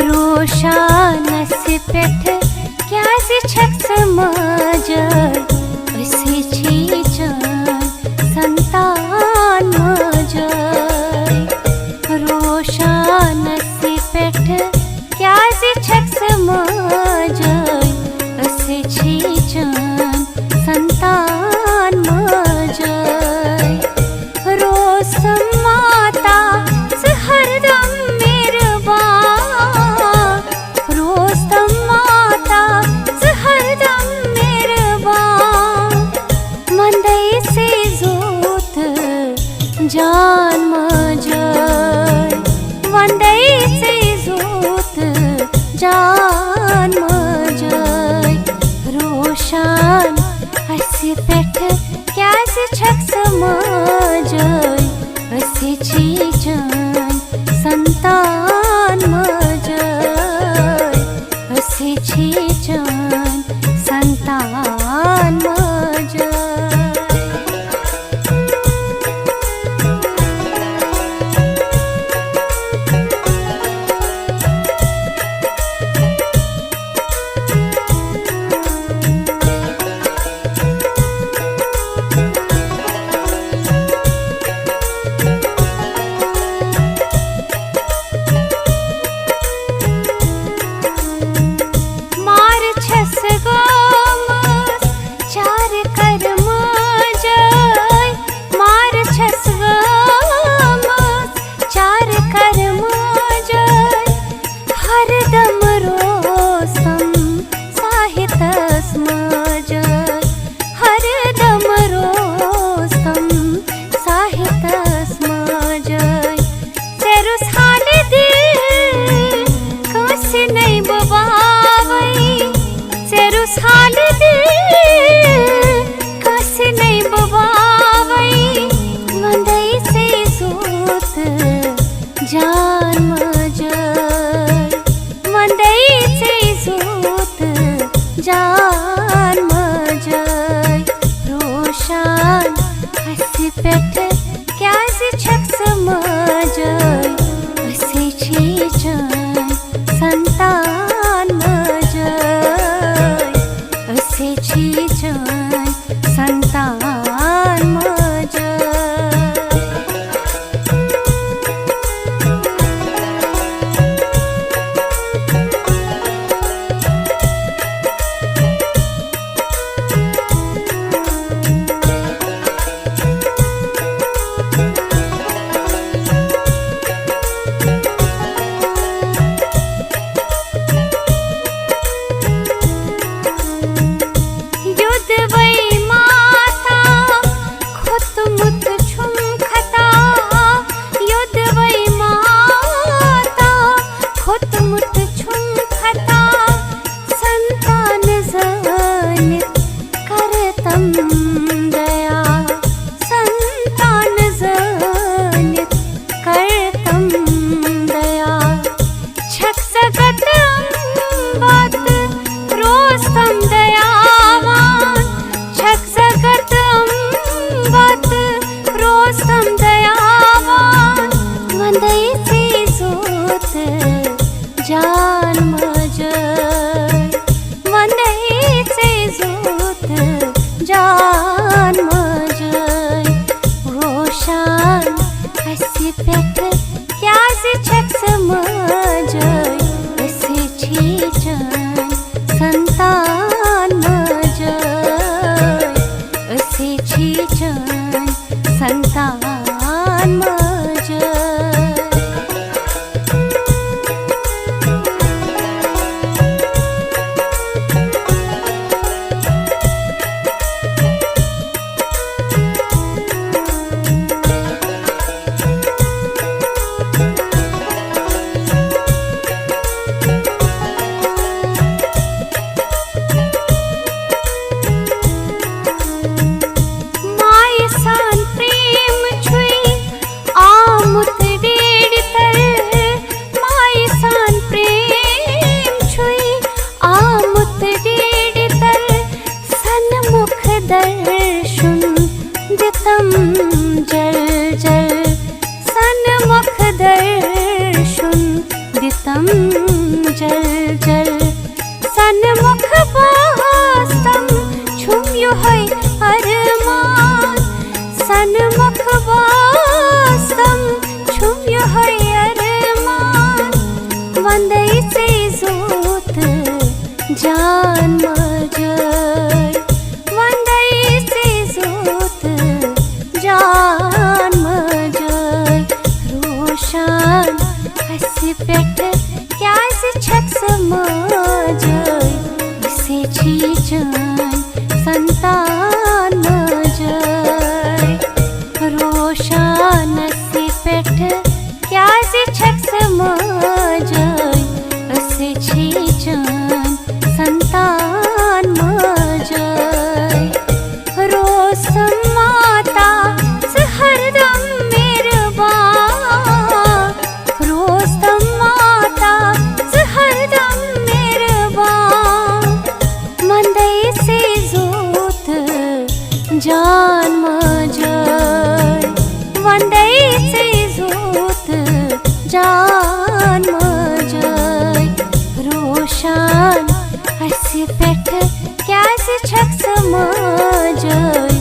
रोशानस पेठ क्यास छक्स मजर असे छीचन संतान मजर। रोशानस पेठ क्यास छक्स मजर असे छीचन संतान मजर। रोसम माता हरदम जान मजर वंदे से जोत जान मजर। रोशन असे पेठ क्यास छक्स मजर असे छीचन संतान मजर असे छीचन संतान मजर। जान मजर वंदे से जोत जान मजर। रोशन असे पेठ क्यास छक्स मजर असे छीचन संतान मजर असे छीचन संतान मजर। दर्शन दितम जल जल सन्मुख दर्शन दितम जल जल सन्मुख वास्तम छुम्यो है अरमान सन्मुख वास्तम छुम्यो है अरमान वंदै से जोत जान मजय वंदै से जोत जान मजय रोशन हसी पेट क्या से छक समजय इसे छीचन संतान मजय रोशन हसी पेट क्या से छक समजय इसे छीचन संतान मजय रोसम माता से हरदम मेहरबान रोसम माता से हरदम मेहरबान वंदै से जोत जान मजय वंदै से जोत जान मजय रोशन हसी पेट क्या से छक समजय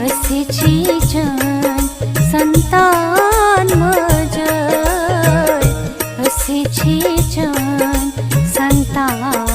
हसी छीचन संतान मजय हसी छीचन संतान